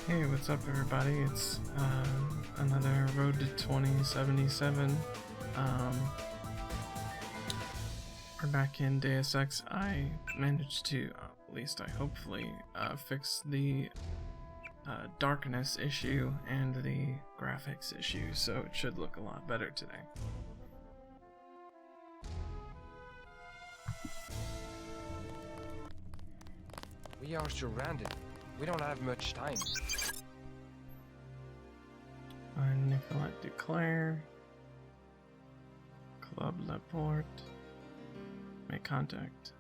Hey, what's up everybody? It's another Road to 2077. We're back in Deus Ex. I managed to, at least I hopefully, fix the darkness issue and the graphics issue, so it should look a lot better today. We are surrounded. We don't have much time. I'm Nicolette Duclair. Club Laporte. Make contact.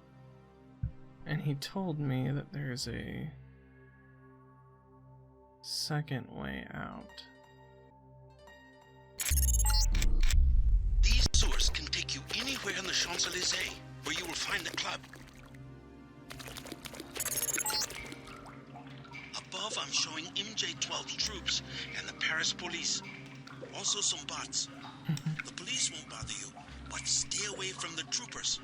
And he told me that there's a second way out. These sewers can take you anywhere in the Champs-Élysées, where you will find the club. Above, I'm showing MJ-12 troops and the Paris police. Also some bots. The police won't bother you, but stay away from the troopers.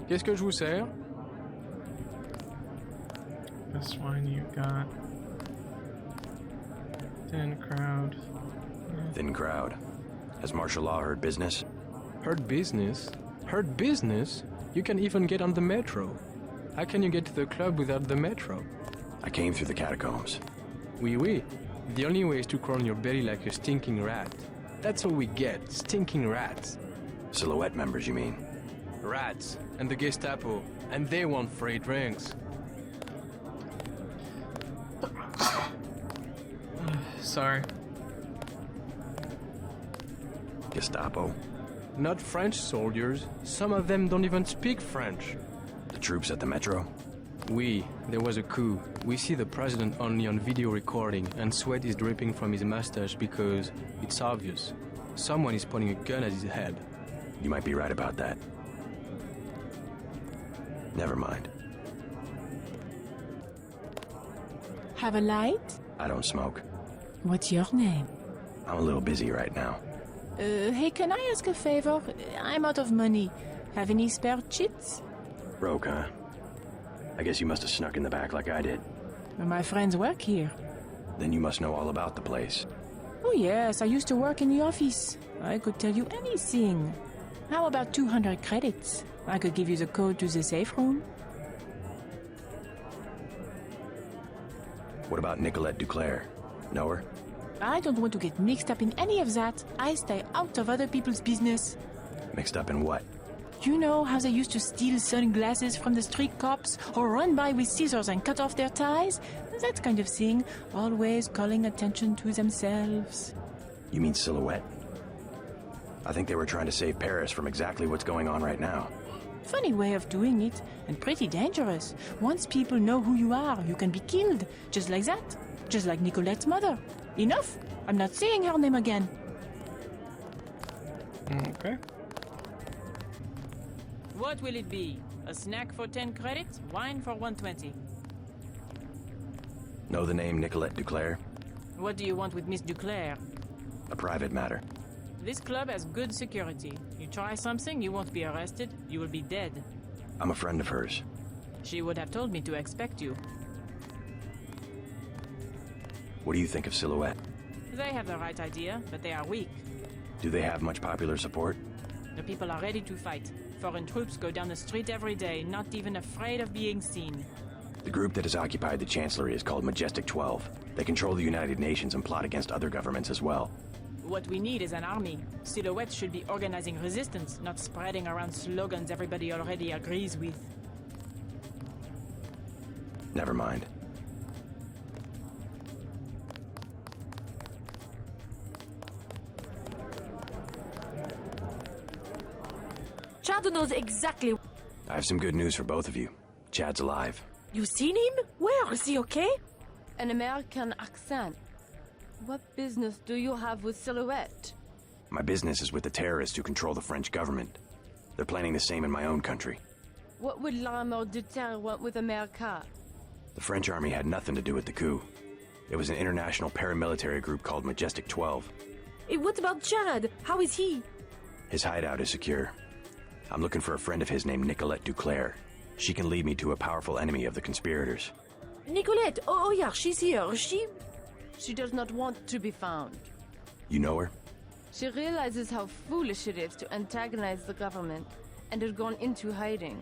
Qu'est-ce que je vous sers? This one you got. Thin crowd. Thin crowd. Has martial law heard business? Heard business? Heard business? You can even get on the metro. How can you get to the club without the metro? I came through the catacombs. Oui, oui. The only way is to crawl on your belly like a stinking rat. That's all we get, stinking rats. Silhouette members, you mean? Rats. And the Gestapo. And they want free drinks. Sorry. Gestapo? Not French soldiers. Some of them don't even speak French. The troops at the metro? Oui, there was a coup. We see the president only on video recording, and sweat is dripping from his mustache because it's obvious. Someone is pointing a gun at his head. You might be right about that. Never mind. Have a light? I don't smoke. What's your name? I'm a little busy right now. Hey, can I ask a favor? I'm out of money. Have any spare chits? Broke, huh? I guess you must have snuck in the back like I did. My friends work here. Then you must know all about the place. Oh yes, I used to work in the office. I could tell you anything. How about 200 credits? I could give you the code to the safe room. What about Nicolette Duclair? Know her? I don't want to get mixed up in any of that. I stay out of other people's business. Mixed up in what? You know how they used to steal sunglasses from the street cops or run by with scissors and cut off their ties? That kind of thing, always calling attention to themselves. You mean Silhouette? I think they were trying to save Paris from exactly what's going on right now. Funny way of doing it, and pretty dangerous. Once people know who you are, you can be killed. Just like that. Just like Nicolette's mother. Enough! I'm not saying her name again. Okay. What will it be? A snack for 10 credits? Wine for 120. Know the name Nicolette Duclair? What do you want with Miss Duclair? A private matter. This club has good security. You try something, you won't be arrested. You will be dead. I'm a friend of hers. She would have told me to expect you. What do you think of Silhouette? They have the right idea, but they are weak. Do they have much popular support? The people are ready to fight. Foreign troops go down the street every day, not even afraid of being seen. The group that has occupied the Chancellery is called Majestic 12. They control the United Nations and plot against other governments as well. What we need is an army. Silhouette should be organizing resistance, not spreading around slogans everybody already agrees with. Never mind. Chad knows exactly. I have some good news for both of you. Chad's alive. You seen him? Where? Is he okay? An American accent. What business do you have with Silhouette? My business is with the terrorists who control the French government. They're planning the same in my own country. What would L'armée de Terre want with America? The French army had nothing to do with the coup. It was an international paramilitary group called Majestic 12. What about Chad? How is he? His hideout is secure. I'm looking for a friend of his named Nicolette Duclair. She can lead me to a powerful enemy of the conspirators. Nicolette! Oh yeah, she's here. She does not want to be found. You know her? She realizes how foolish it is to antagonize the government and has gone into hiding.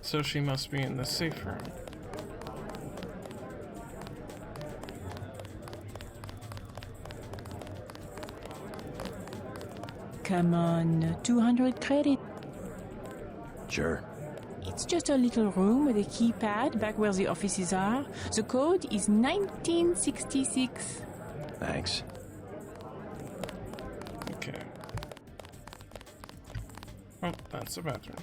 So she must be in the safe room. Come on, 200 credit. Sure. It's just a little room with a keypad back where the offices are. The code is 1966. Thanks. Okay. Oh, that's the bathroom.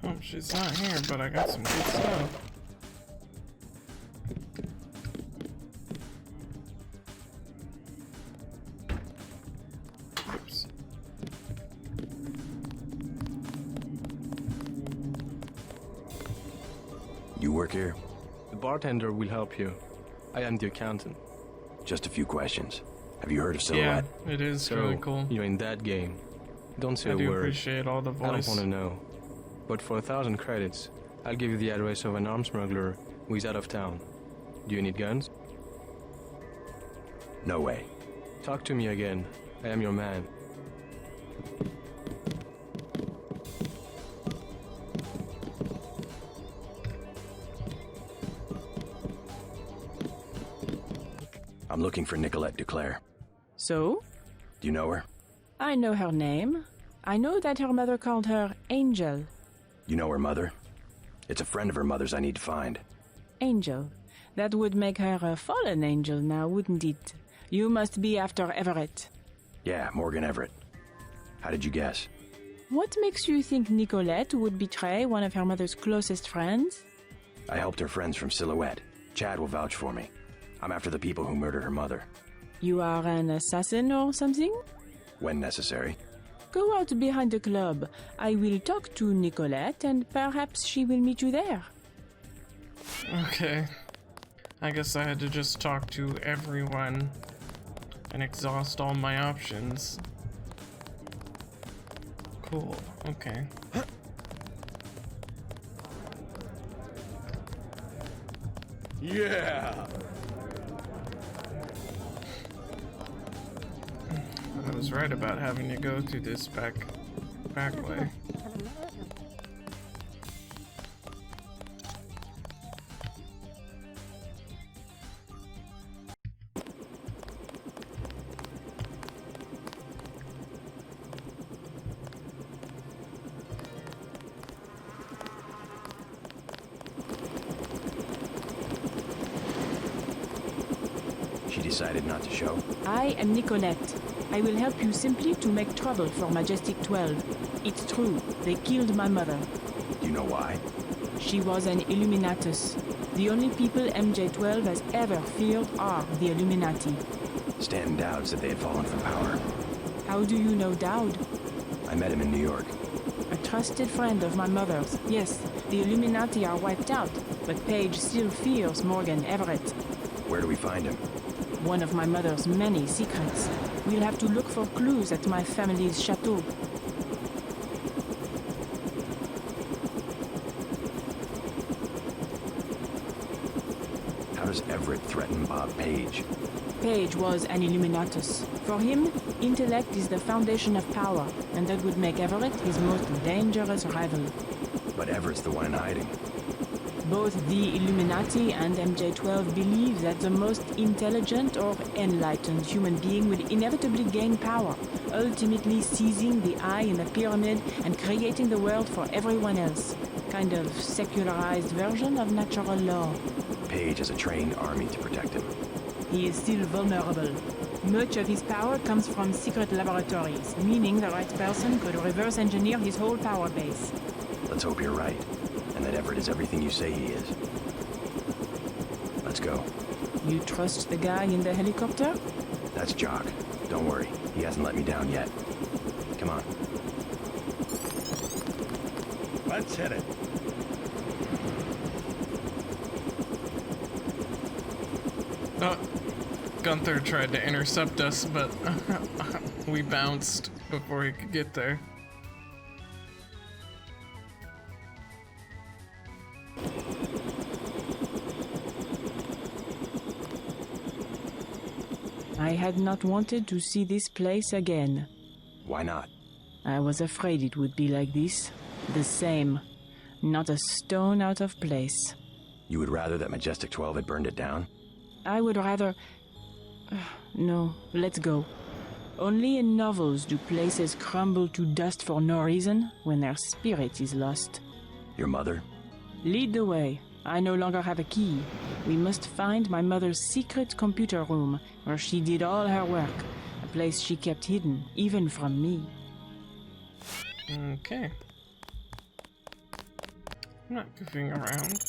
Oh, she's not here, but I got some good stuff. Oops. You work here? The bartender will help you. I am the accountant. Just a few questions. Have you heard of Yeah, Silhouette? it is So, really cool. you're in that game. Don't say I a do word. appreciate all the I don't voice. want to know. But for 1,000 credits, I'll give you the address of an arms smuggler who is out of town. Do you need guns? No way. Talk to me again. I am your man. I'm looking for Nicolette Duclair. So, Do you know her? I know her name. I know that her mother called her Angel. You know her mother? It's a friend of her mother's I need to find. Angel. That would make her a fallen angel now, wouldn't it? You must be after Everett. Yeah, Morgan Everett. How did you guess? What makes you think Nicolette would betray one of her mother's closest friends? I helped her friends from Silhouette. Chad will vouch for me. I'm after the people who murdered her mother. You are an assassin or something? When necessary. Go out behind the club. I will talk to Nicolette and perhaps she will meet you there. Okay. I guess I had to just talk to everyone and exhaust all my options. Cool. Okay. Yeah! I was right about having to go through this back way. She decided not to show. I am Nicolette. I will help you simply to make trouble for Majestic 12. It's true, they killed my mother. Do you know why? She was an Illuminatus. The only people MJ12 has ever feared are the Illuminati. Stanton Dowd said they had fallen from power. How do you know Dowd? I met him in New York. A trusted friend of my mother's. Yes, the Illuminati are wiped out, but Paige still fears Morgan Everett. Where do we find him? One of my mother's many secrets. We'll have to look for clues at my family's chateau. How does Everett threaten Bob Page? Page was an Illuminatus. For him, intellect is the foundation of power, and that would make Everett his most dangerous rival. But Everett's the one in hiding. Both the Illuminati and MJ-12 believe that the most intelligent or enlightened human being will inevitably gain power, ultimately seizing the eye in the pyramid and creating the world for everyone else. Kind of secularized version of natural law. Page has a trained army to protect him. He is still vulnerable. Much of his power comes from secret laboratories, meaning the right person could reverse engineer his whole power base. Let's hope you're right, and that Everett is everything you say he is. Let's go. You trust the guy in the helicopter? That's Jock. Don't worry, he hasn't let me down yet. Come on. Let's hit it. Gunther tried to intercept us, but we bounced before he could get there. I had not wanted to see this place again. Why not? I was afraid it would be like this. The same. Not a stone out of place. You would rather that Majestic 12 had burned it down? I would rather... No, let's go. Only in novels do places crumble to dust for no reason when their spirit is lost. Your mother? Lead the way. I no longer have a key. We must find my mother's secret computer room, where she did all her work. A place she kept hidden, even from me. Okay. I'm not goofing around.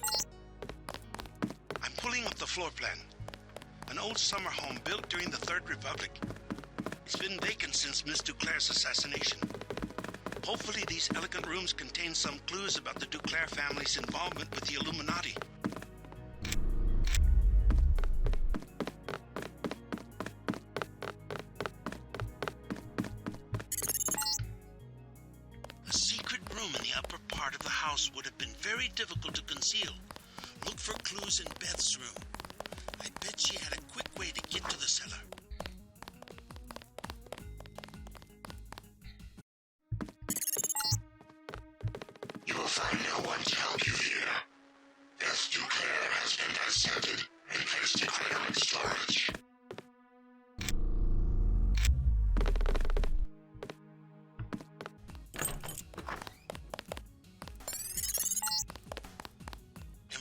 I'm pulling up the floor plan. An old summer home built during the Third Republic. It's been vacant since Miss Duclair's assassination. Hopefully these elegant rooms contain some clues about the Duclair family's involvement with the Illuminati. A secret room in the upper part of the house would have been very difficult to conceal. Look for clues in Beth's room. I bet she had a quick way to get to the cellar. You will find no one to help you here. Beth Duclair has been dissected and placed in cryonic storage.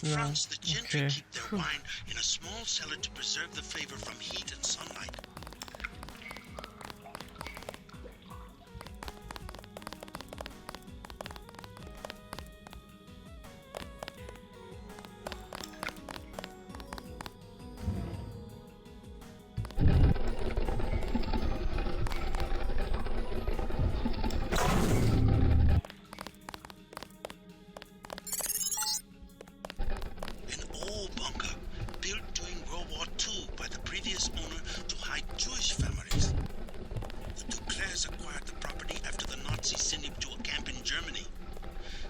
In France, the gentry okay. keep their wine in a small cellar to preserve the flavor from heat and sunlight.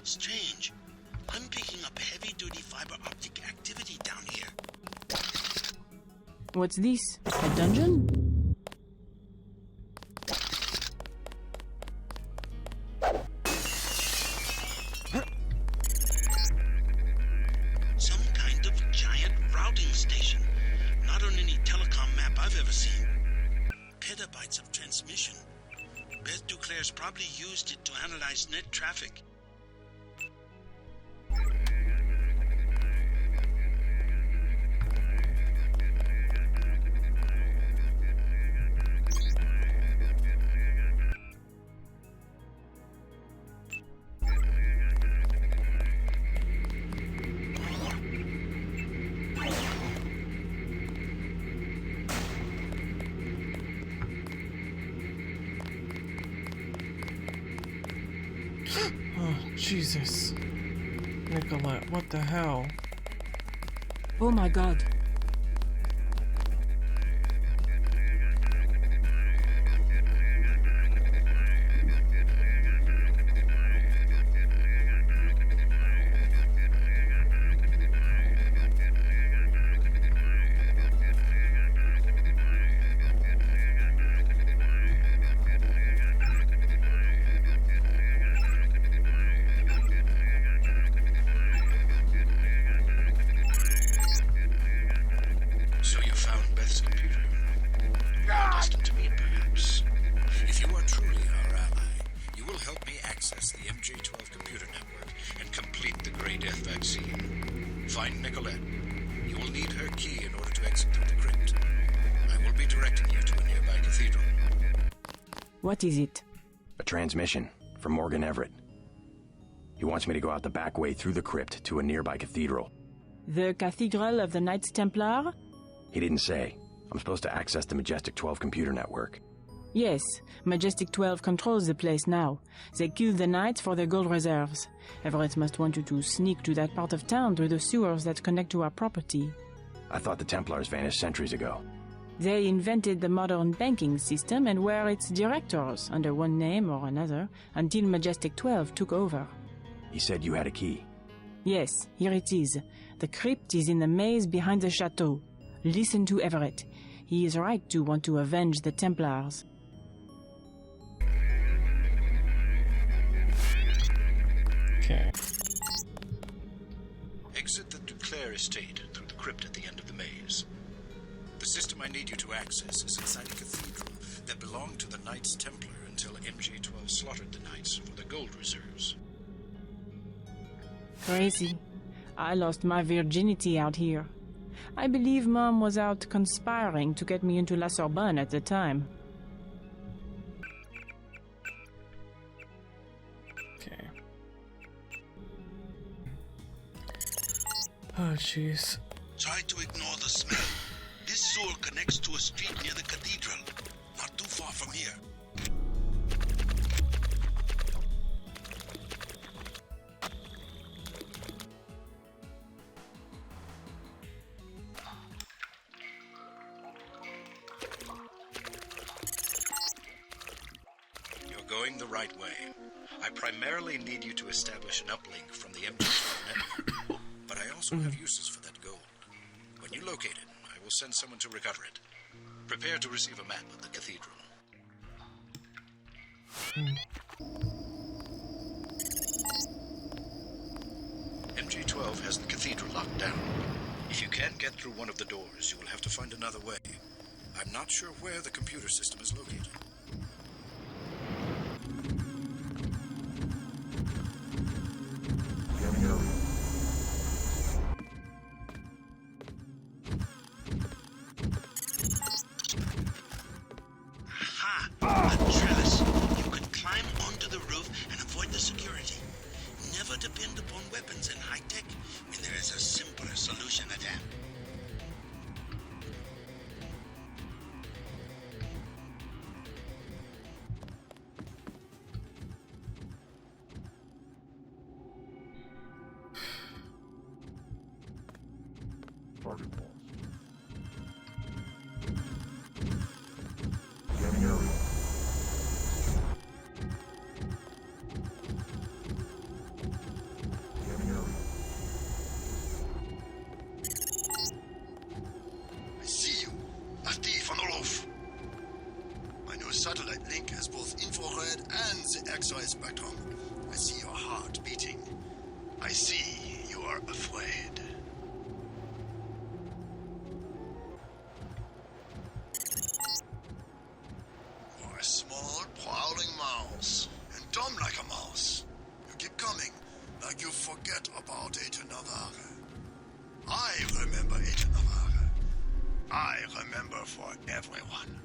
Strange. I'm picking up heavy-duty fiber optic activity down here. What's this? A dungeon? Some kind of giant routing station. Not on any telecom map I've ever seen. Petabytes of transmission. Beth Duclair's probably used it to analyze net traffic. Oh, Jesus. Nicolette, what the hell? Oh my god. need her key in order to exit through the crypt. I will be directing you to a nearby cathedral. What is it? A transmission from Morgan Everett. He wants me to go out the back way through the crypt to a nearby cathedral. The Cathedral of the Knights Templar? He didn't say. I'm supposed to access the Majestic 12 computer network. Yes, Majestic 12 controls the place now. They killed the Knights for their gold reserves. Everett must want you to sneak to that part of town through the sewers that connect to our property. I thought the Templars vanished centuries ago. They invented the modern banking system and were its directors, under one name or another, until Majestic 12 took over. He said you had a key. Yes, here it is. The crypt is in the maze behind the chateau. Listen to Everett. He is right to want to avenge the Templars. Okay. Exit the Duclair estate through the crypt at the end of the maze. The system I need you to access is inside a cathedral that belonged to the Knights Templar until MJ12 slaughtered the Knights for their gold reserves. Crazy. I lost my virginity out here. I believe Mom was out conspiring to get me into La Sorbonne at the time. Okay. Oh, jeez. Try to ignore the smell. This sewer connects to a street near the cathedral, not too far from here. Going the right way. I primarily need you to establish an uplink from the MJ12 network, but I also have uses for that gold. When you locate it, I will send someone to recover it. Prepare to receive a map of the cathedral. MJ12 has the cathedral locked down. If you can't get through one of the doors, you will have to find another way. I'm not sure where the computer system is located. A trellis. You can climb onto the roof and avoid the security. Never depend upon weapons and high tech when there is a simpler solution at hand. Satellite link has both infrared and the X-ray spectrum. I see your heart beating. I see you are afraid. You're a small, prowling mouse, and dumb like a mouse. You keep coming, like you forget about Eta Navarre. I remember Eta Navarre. I remember for everyone.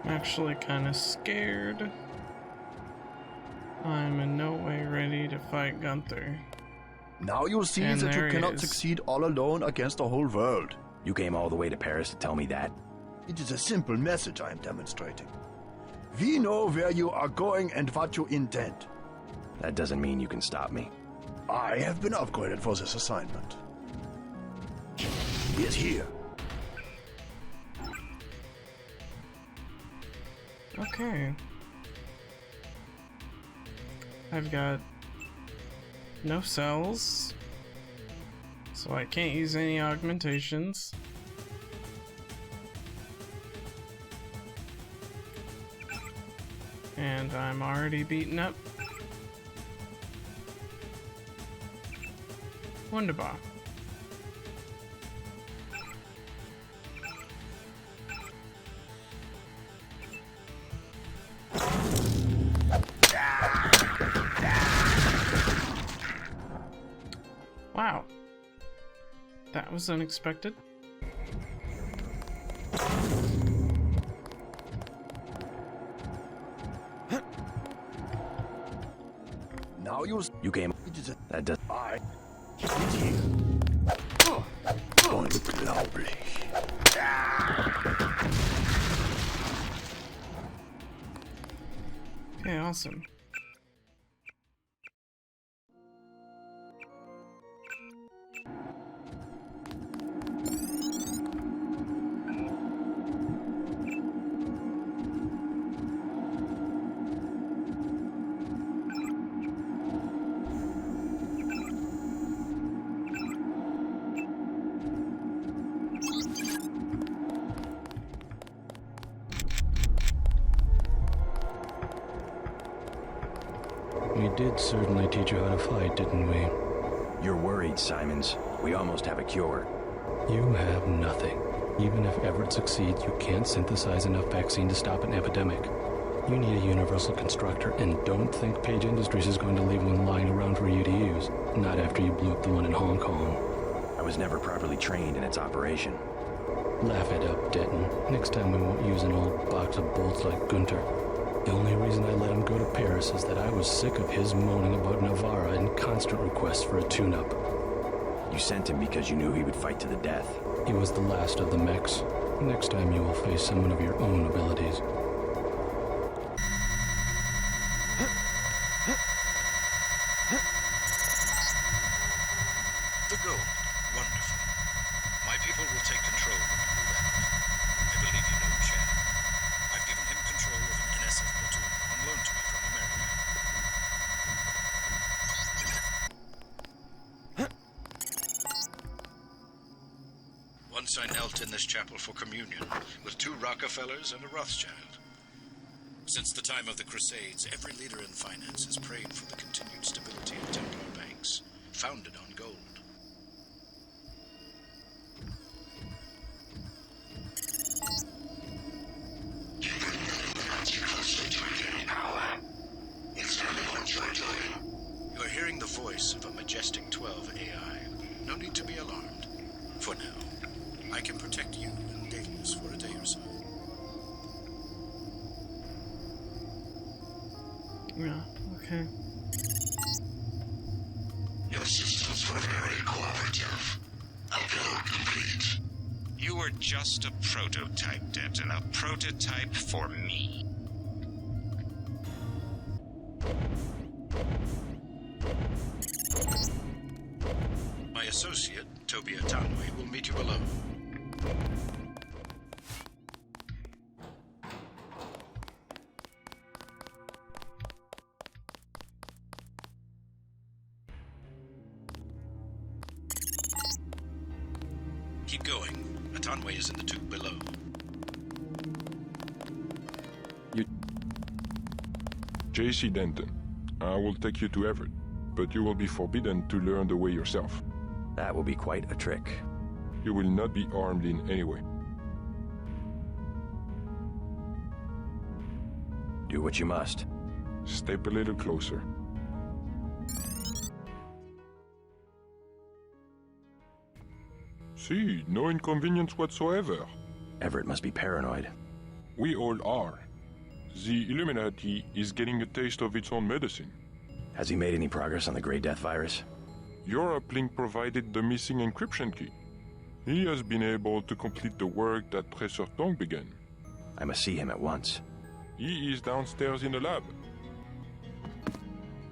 I'm actually kind of scared. I'm in no way ready to fight Gunther. Now you'll see And that you there he cannot is. succeed all alone against the whole world. You came all the way to Paris to tell me that? It is a simple message I am demonstrating. We know where you are going and what you intend. That doesn't mean you can stop me. I have been upgraded for this assignment. He is here. Okay. I've got no cells, so I can't use any augmentations. And I'm already beaten up. Wunderbar. Wow. That was unexpected. Now you came. That does. I is here. Unglaublich. Okay, awesome. We did certainly teach you how to fight, didn't we? You're worried, Simons. We almost have a cure. You have nothing. Even if Everett succeeds, you can't synthesize enough vaccine to stop an epidemic. You need a universal constructor, and don't think Page Industries is going to leave one lying around for you to use. Not after you blew up the one in Hong Kong. I was never properly trained in its operation. Laugh it up, Denton. Next time we won't use an old box of bolts like Gunter. The only reason I let him go to Paris is that I was sick of his moaning about Navarra and constant requests for a tune-up. You sent him because you knew he would fight to the death. He was the last of the mechs. Next time you will face someone of your own abilities. The gold. Wonderful. My people will take control when you move out. I believe you know Chad. I've given him control of an NSF platoon on loan to me from America. Once I knelt in this chapel for communion with 2 Rockefellers and a Rothschild. Since the time of the Crusades, every leader in finance has prayed for the continued stability of Templar banks, founded on gold. You're hearing the voice of a Majestic 12 AI. No need to be alarmed. For now, I can protect you and Daedalus for a day or so. Yeah, okay. Your systems were very cooperative. Upload complete. You were just a prototype, Denton. A prototype for me. My associate, Toby Atanwe, will meet you below. Keep going. Atanwe is in the tube below. J.C. Denton, I will take you to Everett, but you will be forbidden to learn the way yourself. That will be quite a trick. You will not be armed in any way. Do what you must. Step a little closer. See, no inconvenience whatsoever. Everett must be paranoid. We all are. The Illuminati is getting a taste of its own medicine. Has he made any progress on the Grey Death virus? Your uplink provided the missing encryption key. He has been able to complete the work that Professor Tong began. I must see him at once. He is downstairs in the lab.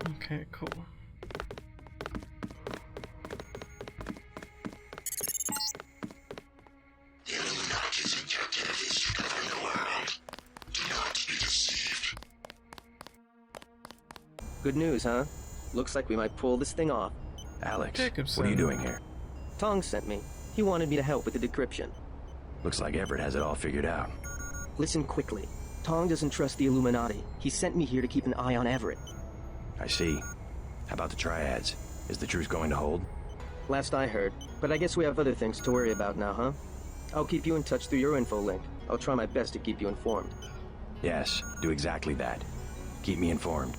Okay, cool. The Illuminati's objective is to govern the world. Do not be deceived. Good news, huh? Looks like we might pull this thing off. Alex, Jacobson. what are you doing here? Tong sent me. He wanted me to help with the decryption. Looks like Everett has it all figured out. Listen quickly. Tong doesn't trust the Illuminati. He sent me here to keep an eye on Everett. I see. How about the triads? Is the truth going to hold? Last I heard. But I guess we have other things to worry about now, huh? I'll keep you in touch through your info link. I'll try my best to keep you informed. Yes, do exactly that. Keep me informed.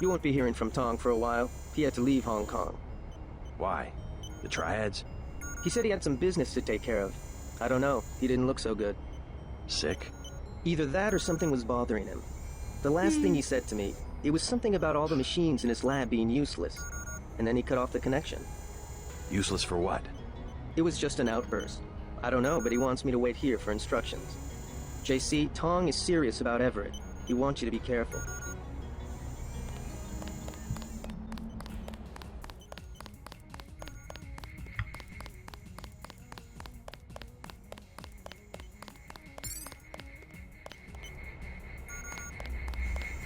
You won't be hearing from Tong for a while. He had to leave Hong Kong. Why? The triads? He said he had some business to take care of. I don't know. He didn't look so good. Sick? Either that or something was bothering him. The last thing he said to me, it was something about all the machines in his lab being useless. And then he cut off the connection. Useless for what? It was just an outburst. I don't know, but he wants me to wait here for instructions. JC, Tong is serious about Everett. He wants you to be careful.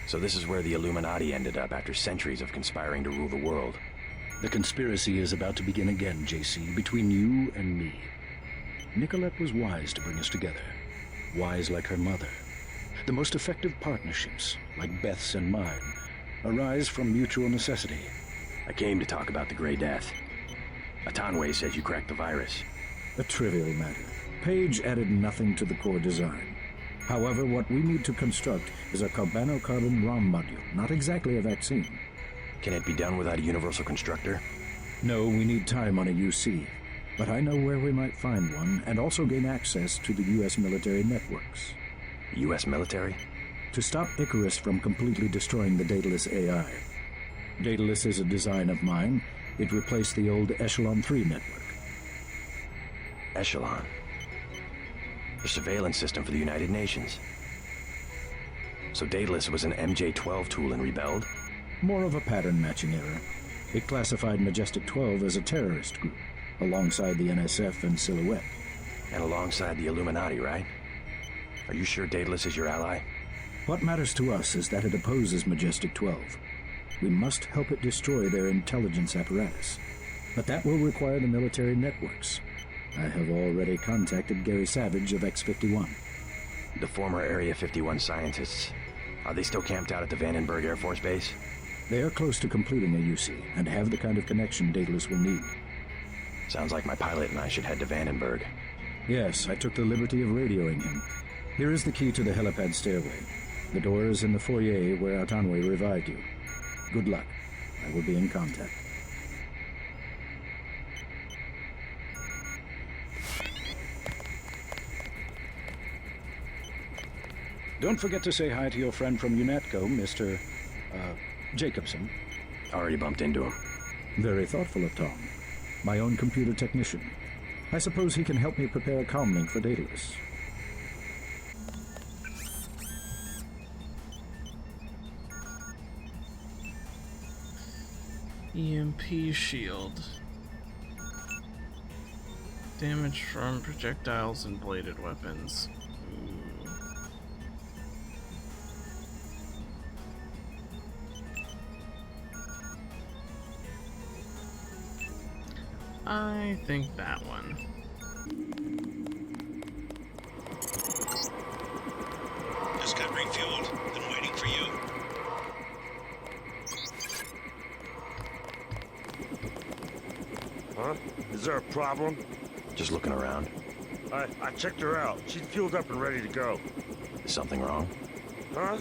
So this is where the Illuminati ended up after centuries of conspiring to rule the world. The conspiracy is about to begin again, JC, between you and me. Nicolette was wise to bring us together. Wise like her mother. The most effective partnerships, like Beth's and mine, arise from mutual necessity. I came to talk about the Grey Death. Atanwe says you cracked the virus. A trivial matter. Page added nothing to the core design. However, what we need to construct is a carbon ROM module, not exactly a vaccine. Can it be done without a universal constructor? No, we need time on a UC. But I know where we might find one, and also gain access to the U.S. military networks. U.S. military? To stop Icarus from completely destroying the Daedalus AI. Daedalus is a design of mine. It replaced the old Echelon 3 network. Echelon? The surveillance system for the United Nations. So Daedalus was an MJ-12 tool and rebelled? More of a pattern-matching error. It classified Majestic 12 as a terrorist group, alongside the NSF and Silhouette. And alongside the Illuminati, right? Are you sure Daedalus is your ally? What matters to us is that it opposes Majestic 12. We must help it destroy their intelligence apparatus. But that will require the military networks. I have already contacted Gary Savage of X-51. The former Area 51 scientists. Are they still camped out at the Vandenberg Air Force Base? They are close to completing a UC and have the kind of connection Daedalus will need. Sounds like my pilot and I should head to Vandenberg. Yes, I took the liberty of radioing him. Here is the key to the helipad stairway. The door is in the foyer where Atanwe revived you. Good luck. I will be in contact. Don't forget to say hi to your friend from UNATCO, Mr. Jacobson. Already bumped into him. Very thoughtful of Tom. My own computer technician. I suppose he can help me prepare a comlink for Daedalus. EMP shield. Damage from projectiles and bladed weapons. Ooh. I think that one. Just got refueled. Been waiting for you. Huh? Is there a problem? Just looking around. I checked her out. She's fueled up and ready to go. Is something wrong? Huh?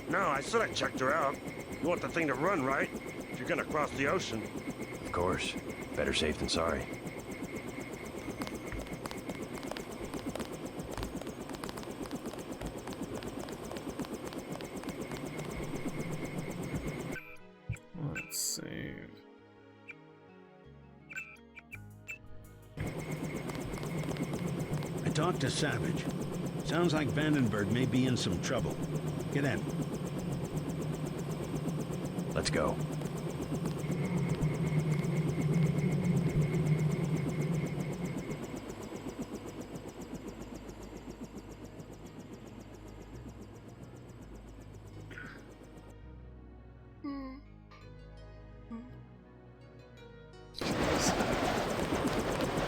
No, I said I checked her out. You want the thing to run, right? If you're gonna cross the ocean. Of course. Better safe than sorry. Let's save. I talked to Savage. Sounds like Vandenberg may be in some trouble. Get in. Let's go.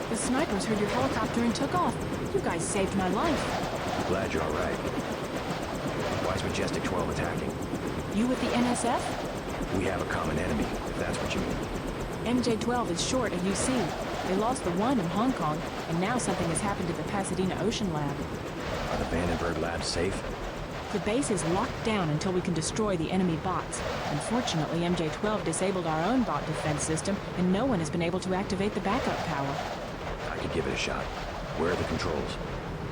The snipers heard your helicopter and took off. You guys saved my life. Glad you're all right. Why's Majestic 12 attacking? You with the NSF? We have a common enemy, if that's what you mean. MJ-12 is short at UC. They lost the one in Hong Kong, and now something has happened to the Pasadena Ocean Lab. Are the Vandenberg labs safe? The base is locked down until we can destroy the enemy bots. Unfortunately, MJ-12 disabled our own bot defense system, and no one has been able to activate the backup power. I could give it a shot. Where are the controls?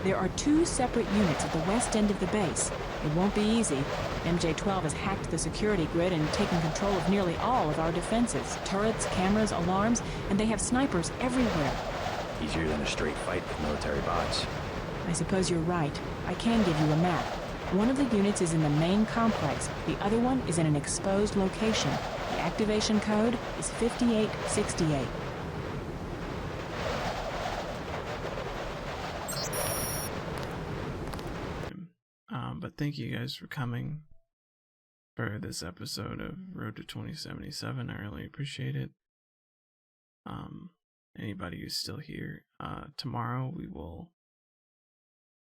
There are 2 separate units at the west end of the base. It won't be easy. MJ-12 has hacked the security grid and taken control of nearly all of our defenses. Turrets, cameras, alarms, and they have snipers everywhere. Easier than a straight fight with military bots. I suppose you're right. I can give you a map. One of the units is in the main complex. The other one is in an exposed location. The activation code is 5868. But thank you guys for coming for this episode of Road to 2077. I really appreciate it. Anybody who's still here, tomorrow we will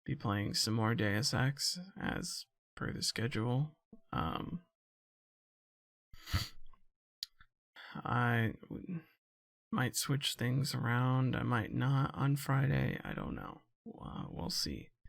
be playing some more Deus Ex as per the schedule. I might switch things around. I might not on Friday. I don't know. We'll see.